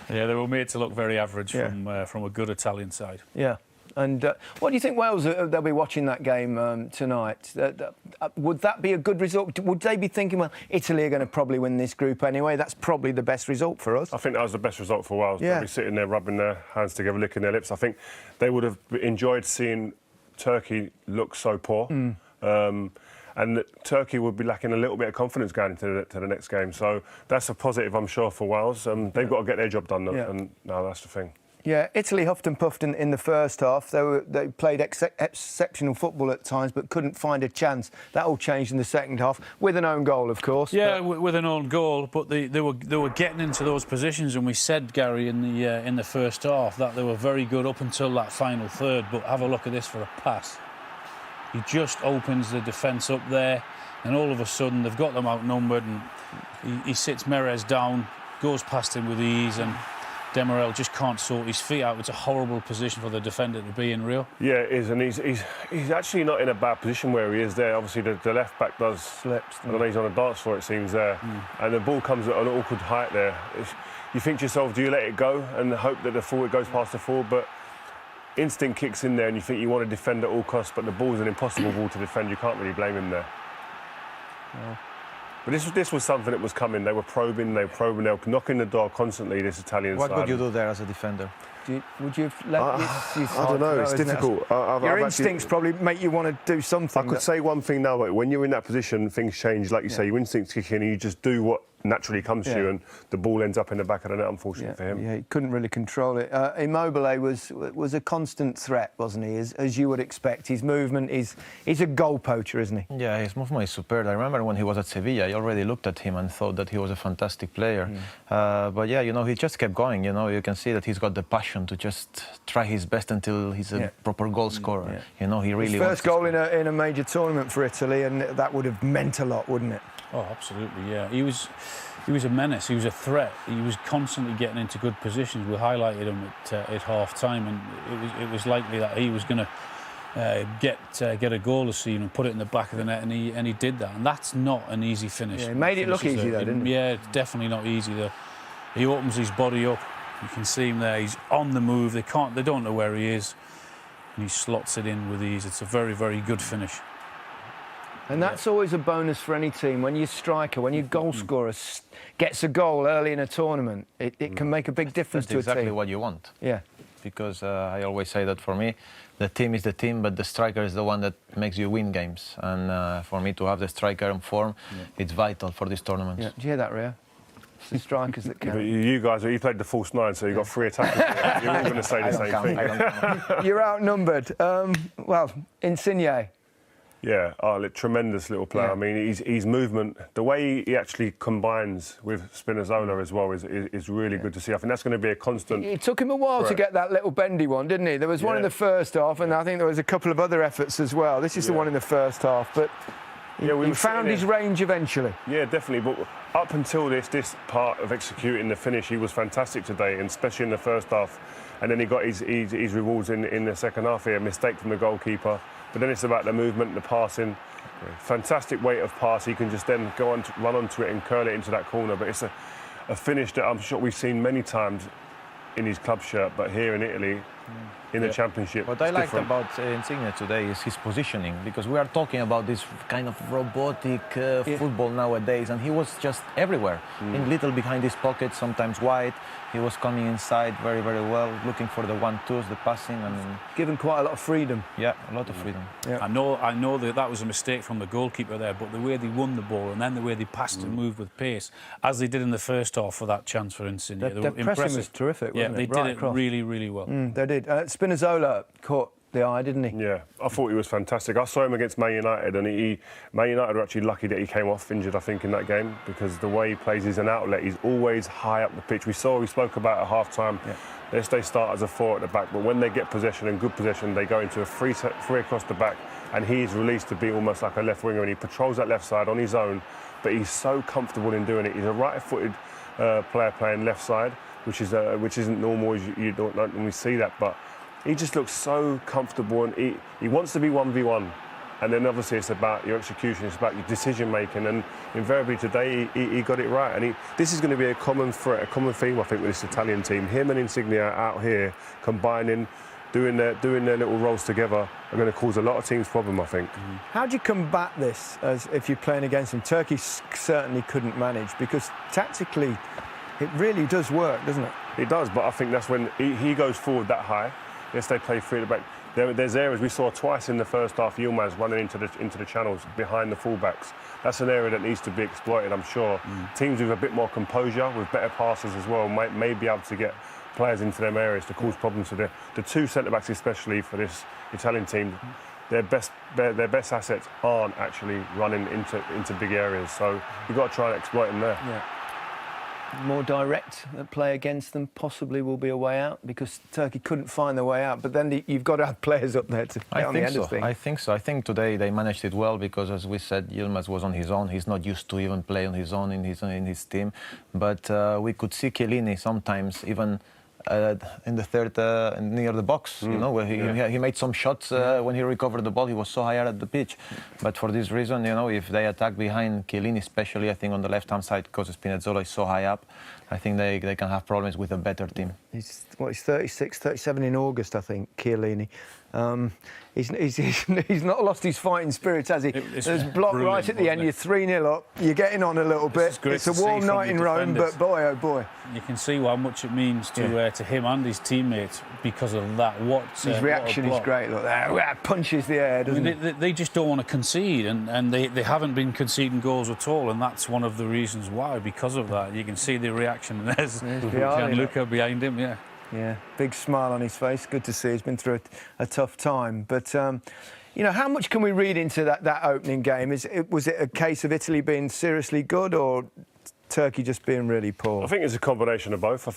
Yeah, they were made to look very average from a good Italian side. Yeah. And what do you think Wales, they'll be watching that game tonight? Would that be a good result? Would they be thinking, well, Italy are going to probably win this group anyway? That's probably the best result for us. I think that was the best result for Wales. Yeah. They'll be sitting there rubbing their hands together, licking their lips. I think they would have enjoyed seeing Turkey look so poor. And Turkey would be lacking a little bit of confidence going into the next game. So that's a positive, I'm sure, for Wales. They've got to get their job done, and no, that's the thing. Yeah, Italy huffed and puffed in the first half. They played exceptional football at times, but couldn't find a chance. That all changed in the second half, with an own goal, of course. Yeah, with an own goal, but they were getting into those positions, and we said, Gary, in the first half that they were very good up until that final third. But have a look at this for a pass. He just opens the defence up there, and all of a sudden they've got them outnumbered, and he sits Merez down, goes past him with ease, and Demirel just can't sort his feet out. It's a horrible position for the defender to be in, Rio. Yeah, it is, and he's actually not in a bad position where he is there. Obviously, the left back does slips. I don't know, he's on a dance floor, it seems there, and the ball comes at an awkward height there. You think to yourself, do you let it go and hope that the forward goes past the forward? But instinct kicks in there, and you think you want to defend at all costs, but the ball's an impossible ball to defend. You can't really blame him there. No. But this was something that was coming. They were probing, they were knocking the door constantly, this Italian side. What would you do there as a defender? Would you have let I don't know, it's difficult. Your instincts probably make you want to do something. I could say one thing now, but when you're in that position, things change. Like you say, your instincts kick in and you just do what naturally comes to you, and the ball ends up in the back of the net, unfortunately for him. Yeah, he couldn't really control it. Immobile was a constant threat, wasn't he? As you would expect. His movement, he's a goal poacher, isn't he? Yeah, his movement is superb. I remember when he was at Sevilla, I already looked at him and thought that he was a fantastic player. But yeah, he just kept going. You can see that he's got the passion to just try his best until he's a proper goal scorer. He really his first goal in a major tournament for Italy, and that would have meant a lot, wouldn't it? Oh, absolutely, yeah. He was a menace. He was a threat. He was constantly getting into good positions. We highlighted him at half-time, and it was likely that he was going to get a goal this season and put it in the back of the net, and he did that. And that's not an easy finish. Yeah, he made it look easy, though, didn't he? Yeah, it's definitely not easy, though. He opens his body up. You can see him there. He's on the move. They don't know where he is, and he slots it in with ease. It's a very, very good finish. And that's always a bonus for any team. When your striker, when your goal scorer gets a goal early in a tournament, it can make a big difference to a team. That's exactly what you want. Yeah. Because I always say that for me, the team is the team, but the striker is the one that makes you win games. And for me to have the striker in form, it's vital for this tournament. Yeah. Did you hear that, Rio? It's the strikers that count. You guys, you played the false nine, so you've got 3 attackers. You're all going to say the same thing. You're outnumbered. Well, Insigne. Yeah, tremendous little player. I mean, his movement, the way he actually combines with Spinazzola as well is really good to see. I think that's going to be a constant. It took him a while to get that little bendy one, didn't he? There was one in the first half, and I think there was a couple of other efforts as well. This is the one in the first half, but he found his range eventually. Yeah, definitely. But up until this part of executing the finish, he was fantastic today, and especially in the first half. And then he got his rewards in the second half here. A mistake from the goalkeeper. But then it's about the movement, the passing. Fantastic weight of pass. He can just then run onto it and curl it into that corner. But it's a finish that I'm sure we've seen many times in his club shirt, but here in Italy, in the Championship. What I liked about Insigne today is his positioning, because we are talking about this kind of robotic football nowadays, and he was just everywhere, in little behind his pocket, sometimes wide. He was coming inside very, very well, looking for the 1-2s, the passing, and given quite a lot of freedom. Yeah, a lot of freedom. Yeah. I know that was a mistake from the goalkeeper there, but the way they won the ball and then the way they passed and moved with pace, as they did in the first half for that chance for Insigne, they were pressing was terrific. Wasn't they did it really, really well. They did. Spinazzola caught the eye, didn't he? Yeah, I thought he was fantastic. I saw him against Man United, and Man United were actually lucky that he came off injured, I think, in that game, because the way he plays, he's an outlet. He's always high up the pitch. We spoke about at half-time. Yes, they start as a 4 at the back, but when they get possession and good possession, they go into a free across the back, and he's released to be almost like a left winger, and he patrols that left side on his own, but he's so comfortable in doing it. He's a right-footed player playing left side, which isn't normal. You don't normally see that, but he just looks so comfortable, and he wants to be 1v1. And then obviously it's about your execution, it's about your decision making, and invariably today he got it right. And this is going to be a common threat, a common theme, I think, with this Italian team. Him and Insigne out here combining, doing their little roles together are going to cause a lot of teams problem, I think. How do you combat this as if you're playing against them? Turkey certainly couldn't manage, because tactically it really does work, doesn't it? It does, but I think that's when he goes forward that high. Yes, they play free at the back. There's areas we saw twice in the first half. Yilmaz running into the channels behind the fullbacks. That's an area that needs to be exploited, I'm sure. Teams with a bit more composure, with better passes as well, may be able to get players into them areas to cause problems for the two centre backs, especially for this Italian team. Their best assets aren't actually running into big areas, so you've got to try and exploit them there. Yeah. More direct play against them possibly will be a way out, because Turkey couldn't find their way out. But then you've got to have players up there to get on the end of things. I think so. I think today they managed it well, because, as we said, Yilmaz was on his own. He's not used to even play on his own in his team. But we could see Chiellini sometimes even in the third, near the box, you know, where he made some shots when he recovered the ball. He was so higher at the pitch. But for this reason, you know, if they attack behind Chiellini, especially, I think on the left-hand side, because Spinazzola is so high up, I think they can have problems with a better team. He's 36, 37 in August, I think, Chiellini. He's not lost his fighting spirit, has he? There's block right at the end, you're 3-0 up, you're getting on a little bit. It's a warm night in Rome, but boy, oh boy. You can see how much it means to him and his teammates because of that. His reaction is great, look there. Punches the air, doesn't he? They just don't want to concede, and they haven't been conceding goals at all, and that's one of the reasons why, because of that. You can see the reaction, and there's Gianluca behind him, Yeah, big smile on his face. Good to see. He's been through a tough time. But, you know, how much can we read into that opening game? Was it a case of Italy being seriously good, or Turkey just being really poor? I think it's a combination of both. I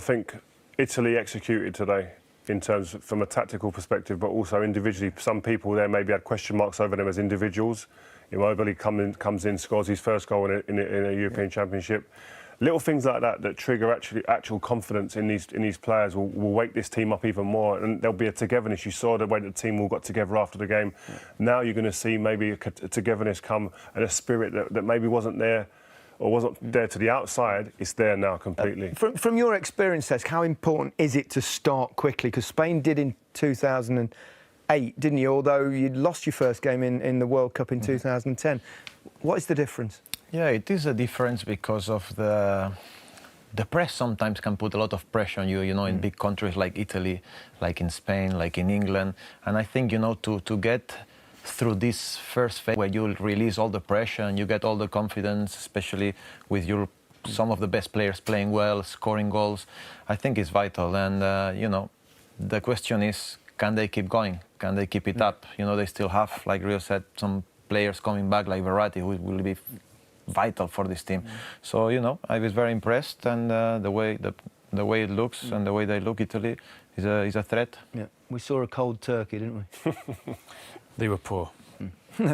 think Italy executed today in terms from a tactical perspective, but also individually. Some people there maybe had question marks over them as individuals. Immobile comes in, scores his first goal in a European Championship. Little things like that trigger actual confidence in these players will wake this team up even more, and there'll be a togetherness. You saw the way the team all got together after the game. Now you're going to see maybe a togetherness come, and a spirit that maybe wasn't there or wasn't there to the outside. It's there now completely. From your experience, Cesc, how important is it to start quickly? Because Spain did in 2008, didn't you? Although you'd lost your first game in the World Cup in 2010. What is the difference? Yeah, it is a difference because of the press sometimes can put a lot of pressure on you, you know, in big countries like Italy, like in Spain, like in England. And I think, you know, to get through this first phase where you release all the pressure and you get all the confidence, especially with some of the best players playing well, scoring goals, I think it's vital. And, you know, the question is, can they keep going? Can they keep it up? You know, they still have, like Rio said, some players coming back, like Verratti, who will be vital for this team. So, you know, I was very impressed, and the way it looks and the way they look, Italy is a threat. Yeah, we saw a cold Turkey, didn't we? They were poor.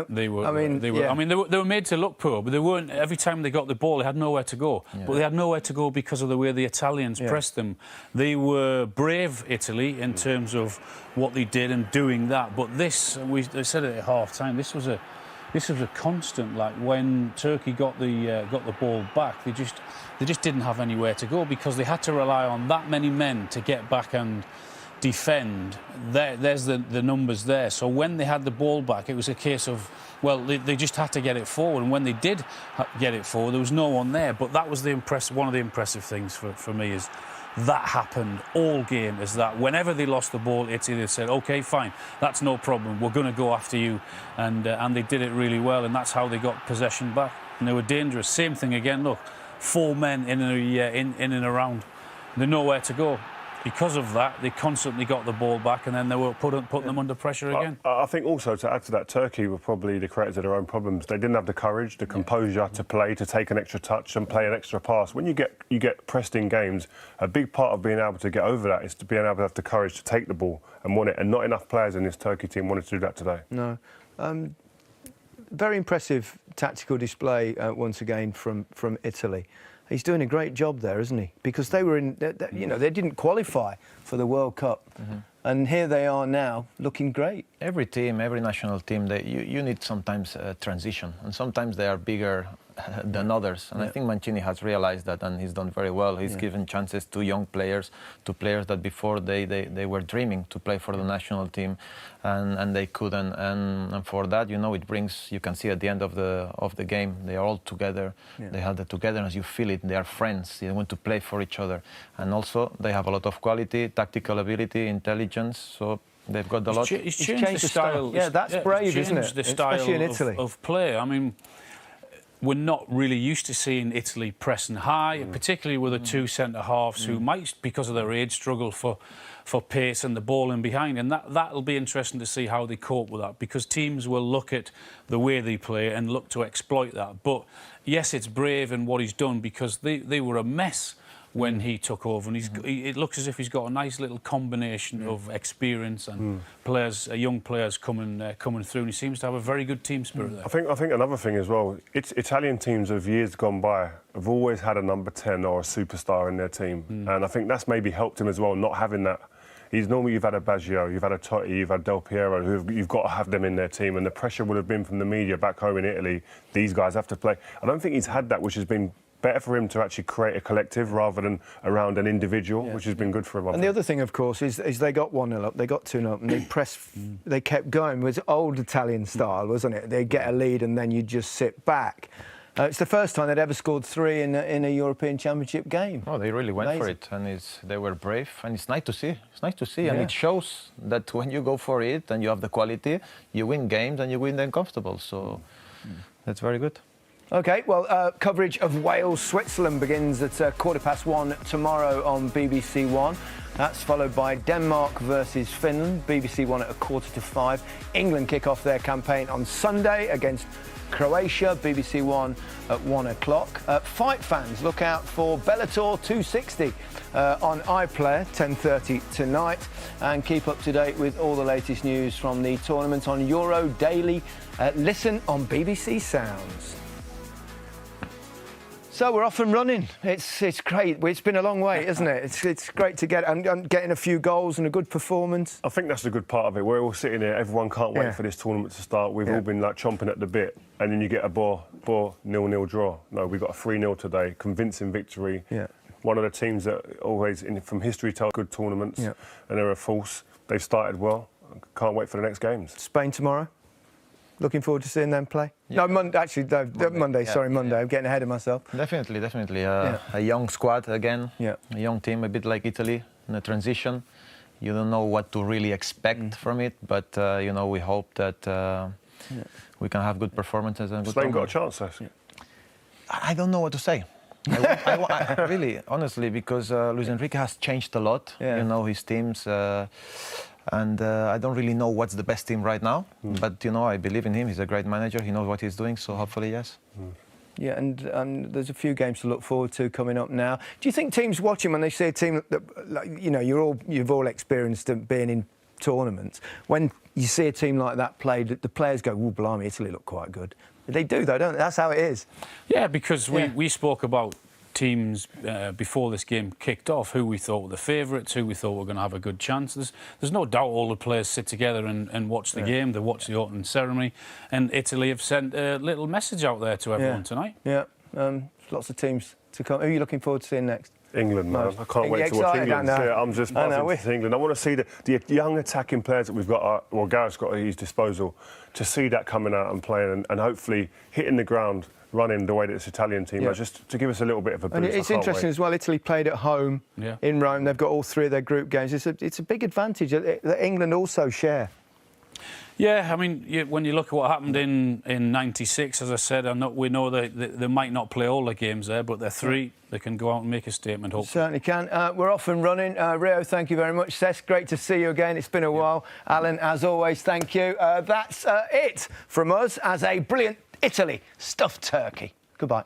They were. I mean, they were made to look poor, but they weren't. Every time they got the ball, they had nowhere to go. Yeah. But they had nowhere to go because of the way the Italians pressed them. They were brave, Italy, in terms of what they did and doing that. But this, they said it at half time. This was a constant. Like when Turkey got the ball back, they just didn't have anywhere to go because they had to rely on that many men to get back and defend. There's the numbers there. So when they had the ball back, it was a case of, well, they just had to get it forward. And when they did get it forward, there was no one there. But that was one of the impressive things for me is that happened all game, is that whenever they lost the ball, Italy, they said, OK, fine, that's no problem, we're going to go after you. And they did it really well, and that's how they got possession back. And they were dangerous. Same thing again, look, 4 men in and around. They're nowhere to go. Because of that, they constantly got the ball back, and then they were putting them under pressure again. I think also, to add to that, Turkey were probably the creators of their own problems. They didn't have the courage, the composure to play, to take an extra touch and play an extra pass. When you get pressed in games, a big part of being able to get over that is to be able to have the courage to take the ball and win it. And not enough players in this Turkey team wanted to do that today. No. Very impressive tactical display once again from Italy. He's doing a great job there, isn't he? Because they were they didn't qualify for the World Cup. And here they are now, looking great. Every team, every national team, you need sometimes a transition, and sometimes they are bigger than others. And I think Mancini has realized that, and he's done very well. He's given chances to young players, to players that before they were dreaming to play for the national team, and they couldn't. And for that, it brings. You can see at the end of the game, they are all together. They have the togetherness. You feel it. They are friends. They want to play for each other, and also they have a lot of quality, tactical ability, intelligence. So they've got a lot. He's changed the style. Yeah, that's brave, isn't it? The style especially in Italy. of play. I mean, we're not really used to seeing Italy pressing high, particularly with the two centre-halves who might, because of their age, struggle for pace and the ball in behind. And that'll be interesting to see how they cope with that, because teams will look at the way they play and look to exploit that. But yes, it's brave in what he's done, because they were a mess when he took over, and it looks as if he's got a nice little combination of experience and players, young players coming through, and he seems to have a very good team spirit there. I think another thing as well, Italian teams of years gone by have always had a number 10 or a superstar in their team, and I think that's maybe helped him as well, not having that. You've had a Baggio, you've had a Totti, you've had Del Piero, you've got to have them in their team, and the pressure would have been from the media back home in Italy. These guys have to play. I don't think he's had that, which has been better for him to actually create a collective rather than around an individual, which has been good for him. And the other thing, of course, is they got 1-0 up, they got 2-0 up, and they pressed. They kept going. It was old Italian style, wasn't it? They get a lead and then you just sit back. It's the first time they'd ever scored 3 in a European Championship game. Oh, they really went for it, and they were brave, and it's nice to see. It's nice to see, and it shows that when you go for it and you have the quality, you win games and you win them comfortable. So that's very good. OK, well, coverage of Wales-Switzerland begins at 1:15 tomorrow on BBC One. That's followed by Denmark versus Finland, BBC One at 4:45. England kick off their campaign on Sunday against Croatia, BBC One at 1 o'clock. Fight fans, look out for Bellator 260 on iPlayer, 10:30 tonight. And keep up to date with all the latest news from the tournament on Euro Daily. Listen on BBC Sounds. So we're off and running. It's great. It's been a long wait, isn't it? It's great to get and getting a few goals and a good performance. I think that's the good part of it. We're all sitting here. Everyone can't wait for this tournament to start. We've all been like chomping at the bit, and then you get a bore 0-0 draw. No, we got a 3-0 today. Convincing victory. Yeah. One of the teams that always, from history, tell good tournaments, and they're a force. They've started well. Can't wait for the next games. Spain tomorrow. Looking forward to seeing them play. Yeah. No, Monday. Monday. Sorry, Monday. I'm getting ahead of myself. Definitely. A young squad again. Yeah. A young team, a bit like Italy in a transition. You don't know what to really expect from it, but we hope that we can have good performances and good. Spain got a chance, Cesc. I don't know what to say. I really, honestly, because Luis Enrique has changed a lot. His teams. And I don't really know what's the best team right now, but I believe in him. He's a great manager. He knows what he's doing, so hopefully, yes. Yeah, and there's a few games to look forward to coming up now. Do you think teams watching, when they see a team that, you've all experienced being in tournaments, when you see a team like that play, the players go, "Oh, blimey, Italy look quite good." They do, though, don't they? That's how it is. Yeah, because we spoke about teams before this game kicked off, who we thought were the favourites, who we thought were going to have a good chance. There's no doubt all the players sit together and watch the game. They watch the opening ceremony, and Italy have sent a little message out there to everyone tonight. Yeah, lots of teams to come. Who are you looking forward to seeing next? England, man. I can't wait to watch England. I'm just buzzing to see England. I want to see the young attacking players that we've got, Gareth's got at his disposal, to see that coming out and playing and hopefully hitting the ground running the way that this Italian team is, just to give us a little bit of a boost. And it's interesting as well, Italy played at home in Rome. They've got all 3 of their group games. It's a big advantage that England also share. Yeah, I mean, when you look at what happened in '96, as I said, we know that they might not play all the games there, but they're 3. They can go out and make a statement, hopefully. Certainly can. We're off and running. Rio, thank you very much. Cesc, great to see you again. It's been a while. Alan, as always, thank you. That's it from us as a brilliant Italy stuffed turkey. Goodbye.